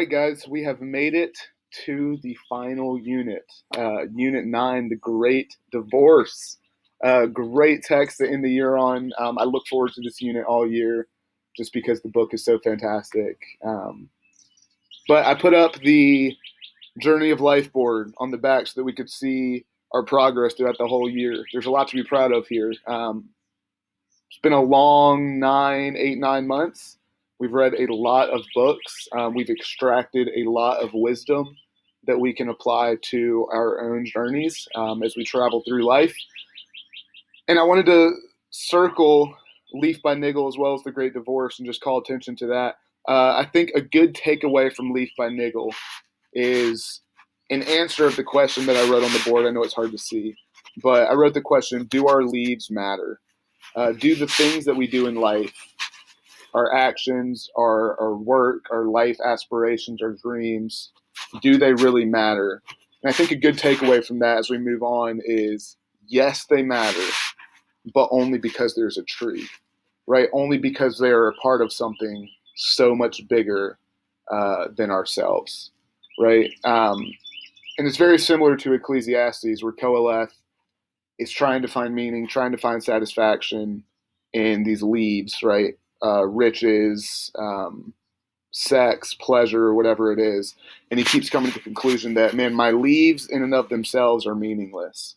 Hey guys, we have made it to the final unit, Unit 9, The Great Divorce. Great text to end the year on. I look forward to this unit all year just because the book is so fantastic. But I put up the Journey of Life board on the back so that we could see our progress throughout the whole year. There's a lot to be proud of here. It's been a long 9 months. We've read a lot of books. We've extracted a lot of wisdom that we can apply to our own journeys as we travel through life. And I wanted to circle Leaf by Niggle as well as The Great Divorce and just call attention to that. I think a good takeaway from Leaf by Niggle is an answer of the question that I wrote on the board. I know it's hard to see, but I wrote the question, do our leaves matter? Do the things that we do in life, our actions, our work, our life aspirations, our dreams, do they really matter? And I think a good takeaway from that as we move on is, yes, they matter, but only because there's a tree, right? Only because they're a part of something so much bigger than ourselves, right? And it's very similar to Ecclesiastes, where Koheleth is trying to find meaning, trying to find satisfaction in these leaves, right? Riches, sex, pleasure, whatever it is. And he keeps coming to the conclusion that, man, my leaves in and of themselves are meaningless.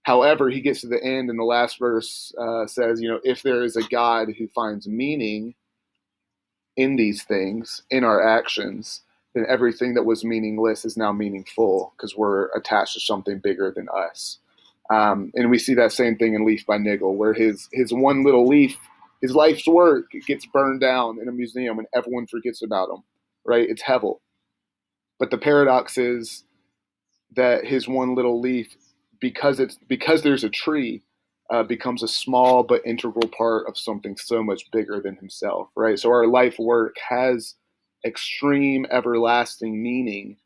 However, he gets to the end and the last verse says, if there is a God who finds meaning in these things, in our actions, then everything that was meaningless is now meaningful because we're attached to something bigger than us. And we see that same thing in Leaf by Niggle, where his one little leaf, his life's work, gets burned down in a museum and everyone forgets about him, right? It's Hevel. But the paradox is that his one little leaf, because there's a tree, becomes a small but integral part of something so much bigger than himself, right? So our life work has extreme, everlasting meaning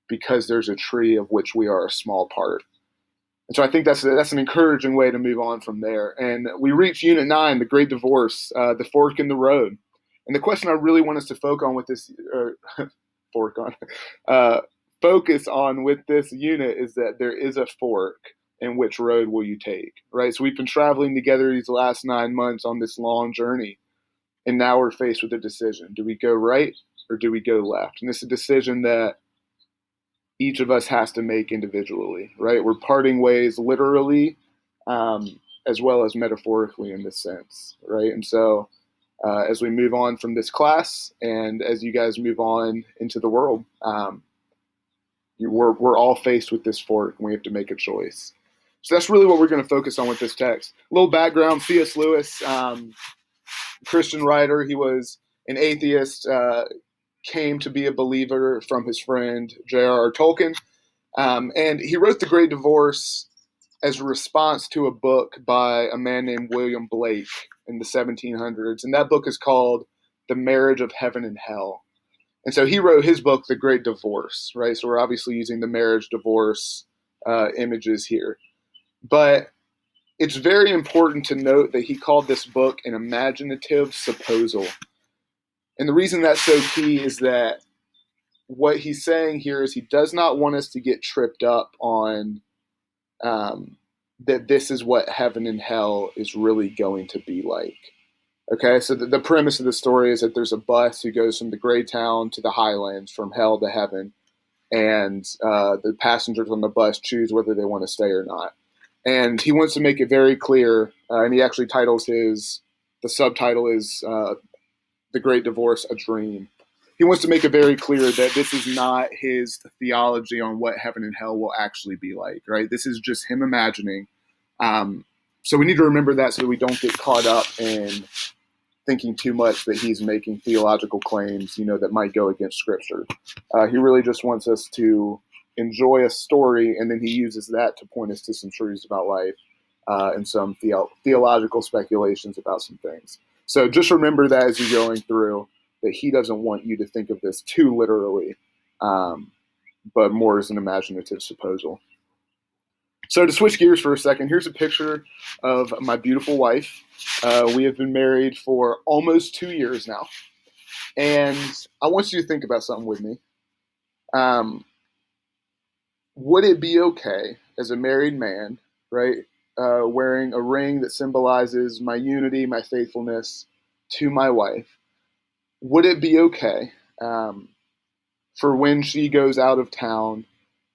because there's a tree of which we are a small part. And so I think that's an encouraging way to move on from there. And we reach Unit 9, The Great Divorce, the fork in the road. And the question I really want us to focus on with this focus on with this unit is that there is a fork, and which road will you take, right? So we've been traveling together these last 9 months on this long journey, and now we're faced with a decision. Do we go right or do we go left? And it's a decision that each of us has to make individually, right? We're parting ways literally as well as metaphorically in this sense, right? And so as we move on from this class and as you guys move on into the world, we're all faced with this fork and we have to make a choice. So that's really what we're going to focus on with this text. A little background, C.S. Lewis, Christian writer, he was an atheist, came to be a believer from his friend J.R.R. Tolkien. And he wrote The Great Divorce as a response to a book by a man named William Blake in the 1700s. And that book is called The Marriage of Heaven and Hell. And so he wrote his book, The Great Divorce, right? So we're obviously using the marriage divorce images here. But it's very important to note that he called this book an imaginative supposal. And the reason that's so key is that what he's saying here is he does not want us to get tripped up on that this is what heaven and hell is really going to be like. Okay, so the premise of the story is that there's a bus who goes from the gray town to the highlands, from hell to heaven, and the passengers on the bus choose whether they want to stay or not. And he wants to make it very clear, and he actually titles the subtitle is The Great Divorce, A Dream. He wants to make it very clear that this is not his theology on what heaven and hell will actually be like, right? This is just him imagining. So we need to remember that so that we don't get caught up in thinking too much that he's making theological claims, that might go against Scripture. He really just wants us to enjoy a story, and then he uses that to point us to some truths about life and some theological speculations about some things. So just remember that as you're going through, that he doesn't want you to think of this too literally, but more as an imaginative supposal. So to switch gears for a second, here's a picture of my beautiful wife. We have been married for almost 2 years now. And I want you to think about something with me. Um, would it be okay as a married man, right, wearing a ring that symbolizes my unity, my faithfulness to my wife? Would it be okay um, for when she goes out of town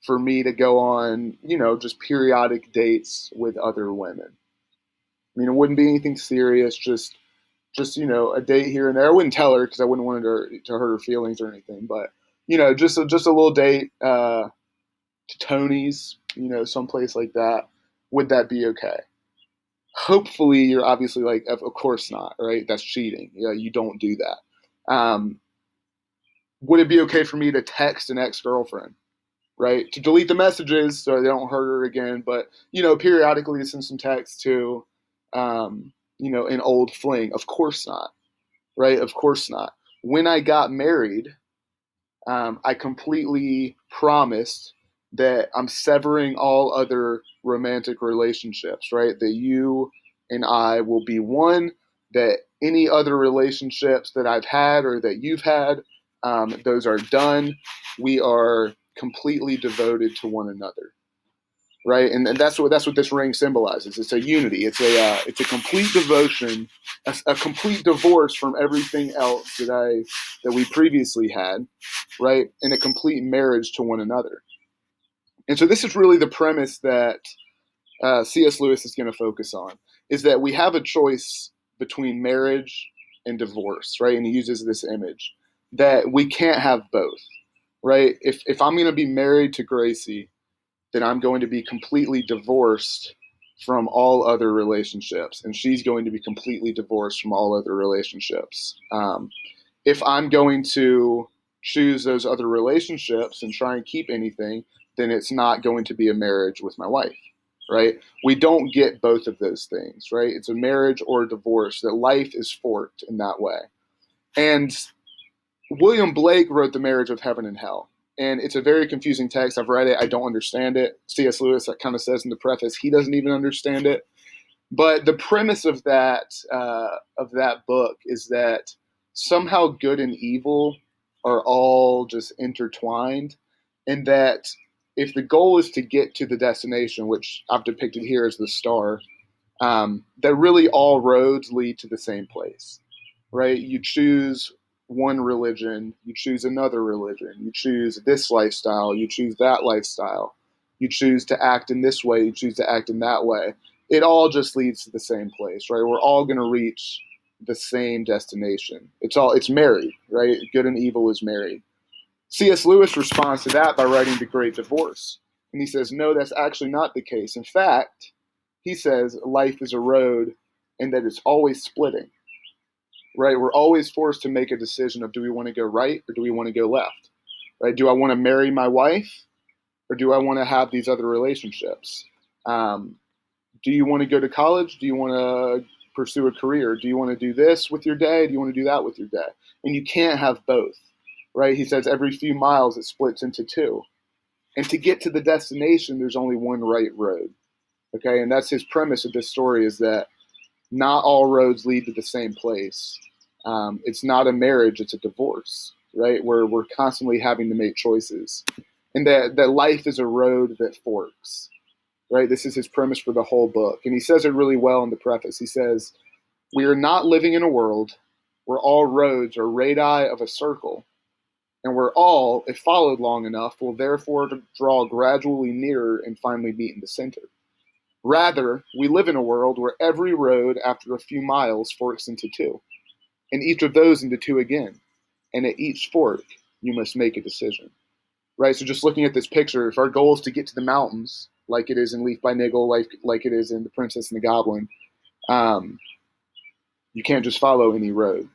for me to go on, just periodic dates with other women? I mean, it wouldn't be anything serious, just a date here and there. I wouldn't tell her because I wouldn't want her to hurt her feelings or anything, but just a little date to Tony's, someplace like that. Would that be okay? Hopefully, you're obviously like, of course not, right? That's cheating. You don't do that. Would it be okay for me to text an ex-girlfriend, right? To delete the messages so they don't hurt her again, but periodically to send some text to, an old fling. Of course not, right? Of course not. When I got married, I completely promised that I'm severing all other romantic relationships, right? That you and I will be one, that any other relationships that I've had or that you've had, those are done. We are completely devoted to one another, right? And that's what this ring symbolizes. It's a unity. It's a complete devotion, a complete divorce from everything else that we previously had, right? And a complete marriage to one another. And so this is really the premise that C.S. Lewis is going to focus on, is that we have a choice between marriage and divorce, right? And he uses this image that we can't have both, right? If I'm going to be married to Gracie, then I'm going to be completely divorced from all other relationships, and she's going to be completely divorced from all other relationships. If I'm going to choose those other relationships and try and keep anything, then it's not going to be a marriage with my wife, right? We don't get both of those things, right? It's a marriage or a divorce. That life is forked in that way. And William Blake wrote The Marriage of Heaven and Hell. And it's a very confusing text. I've read it. I don't understand it. C.S. Lewis kind of says in the preface he doesn't even understand it. But the premise of that book is that somehow good and evil are all just intertwined, and that if the goal is to get to the destination, which I've depicted here as the star, that really all roads lead to the same place, right? You choose one religion, you choose another religion, you choose this lifestyle, you choose that lifestyle, you choose to act in this way, you choose to act in that way. It all just leads to the same place, right? We're all going to reach the same destination. It's married, right? Good and evil is married. C.S. Lewis responds to that by writing The Great Divorce. And he says, no, that's actually not the case. In fact, he says life is a road and that it's always splitting, right? We're always forced to make a decision of, do we want to go right or do we want to go left, right? Do I want to marry my wife or do I want to have these other relationships? Do you want to go to college? Do you want to pursue a career? Do you want to do this with your day? Do you want to do that with your day? And you can't have both, right? He says every few miles it splits into two. And to get to the destination, there's only one right road, okay? And that's his premise of this story, is that not all roads lead to the same place. It's not a marriage, it's a divorce, right? Where we're constantly having to make choices. And that life is a road that forks, right? This is his premise for the whole book. And he says it really well in the preface. He says, we are not living in a world where all roads are radii of a circle, and where all, if followed long enough, will therefore draw gradually nearer and finally meet in the center. Rather, we live in a world where every road after a few miles forks into two, and each of those into two again. And at each fork, you must make a decision. Right? So just looking at this picture, if our goal is to get to the mountains, like it is in Leaf by Niggle, like it is in The Princess and the Goblin, you can't just follow any road,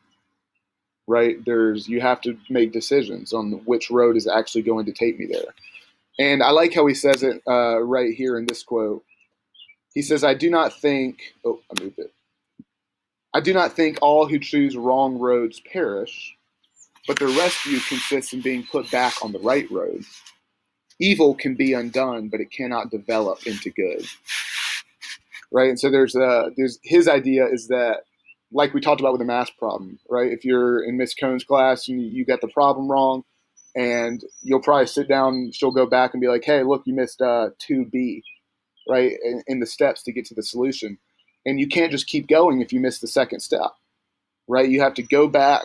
right? You have to make decisions on which road is actually going to take me there. And I like how he says it right here in this quote. He says, I do not think all who choose wrong roads perish, but their rescue consists in being put back on the right road. Evil can be undone, but it cannot develop into good. Right? And so there's his idea is that like we talked about with the math problem, right? If you're in Miss Cohn's class and you get the problem wrong, and you'll probably sit down, she'll go back and be like, hey, look, you missed 2B, right? In the steps to get to the solution. And you can't just keep going if you miss the second step, right? You have to go back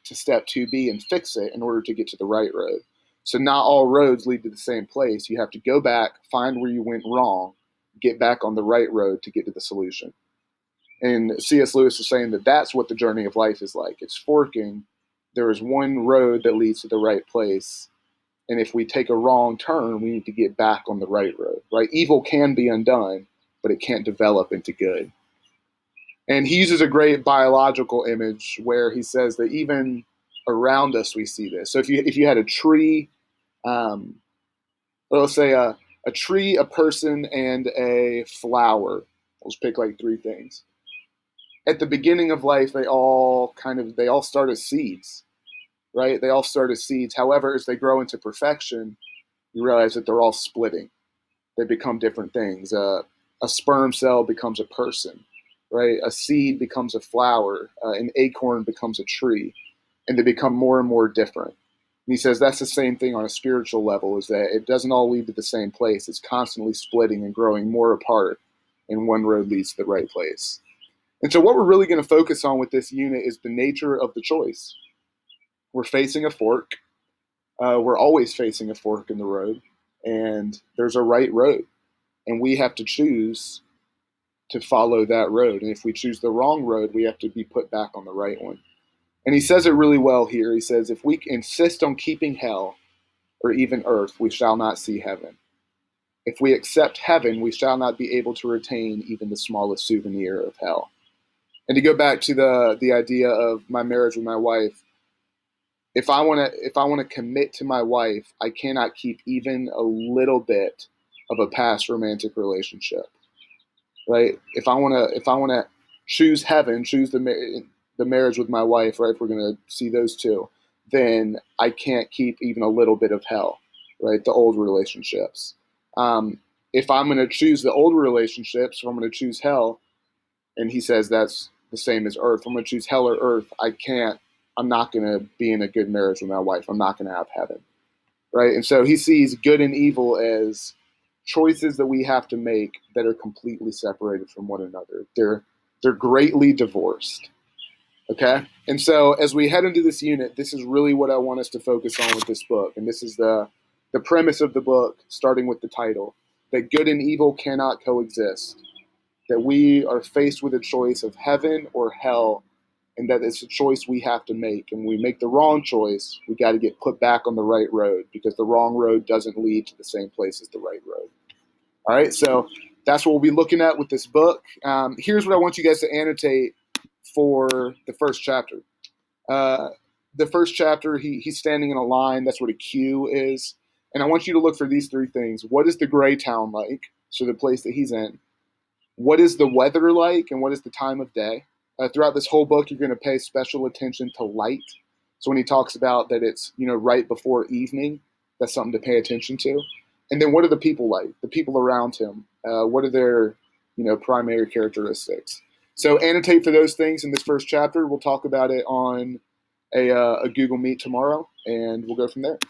to step 2B and fix it in order to get to the right road. So not all roads lead to the same place. You have to go back, find where you went wrong, get back on the right road to get to the solution. And C.S. Lewis is saying that that's what the journey of life is like. It's forking. There is one road that leads to the right place. And if we take a wrong turn, we need to get back on the right road, right? Evil can be undone, but it can't develop into good. And he uses a great biological image where he says that even around us we see this. So if you had a tree, or let's say a tree, a person, and a flower. Let's pick like three things. At the beginning of life, they all start as seeds, right? They all start as seeds. However, as they grow into perfection, you realize that they're all splitting. They become different things. A sperm cell becomes a person, right? A seed becomes a flower. An acorn becomes a tree, and they become more and more different. And he says that's the same thing on a spiritual level, is that it doesn't all lead to the same place. It's constantly splitting and growing more apart, and one road leads to the right place. And so what we're really going to focus on with this unit is the nature of the choice. We're facing a fork. We're always facing a fork in the road, and there's a right road, and we have to choose to follow that road. And if we choose the wrong road, we have to be put back on the right one. And he says it really well here. He says, if we insist on keeping hell or even earth, we shall not see heaven. If we accept heaven, we shall not be able to retain even the smallest souvenir of hell. And to go back to the idea of my marriage with my wife, if I want to commit to my wife, I cannot keep even a little bit of a past romantic relationship, right? If I want to choose heaven, choose the marriage with my wife, right? If we're going to see those two, then I can't keep even a little bit of hell, right? The old relationships. If I'm going to choose the old relationships, if I'm going to choose hell, and he says that's the same as earth. If I'm going to choose hell or earth, I'm not going to be in a good marriage with my wife. I'm not going to have heaven, right? And so he sees good and evil as choices that we have to make that are completely separated from one another. They're greatly divorced, okay? And so as we head into this unit, this is really what I want us to focus on with this book. And this is the premise of the book, starting with the title, that good and evil cannot coexist, that we are faced with a choice of heaven or hell, and that it's a choice we have to make. And when we make the wrong choice, we got to get put back on the right road, because the wrong road doesn't lead to the same place as the right road. All right, so that's what we'll be looking at with this book. Here's what I want you guys to annotate for the first chapter. The first chapter, he's standing in a line. That's what a Q is. And I want you to look for these three things. What is the gray town like? So the place that he's in. What is the weather like, and what is the time of day? Throughout this whole book, you're going to pay special attention to light. So when he talks about that it's right before evening, that's something to pay attention to. And then what are the people like? The people around him. What are their primary characteristics? So annotate for those things in this first chapter. We'll talk about it on a Google Meet tomorrow, and we'll go from there.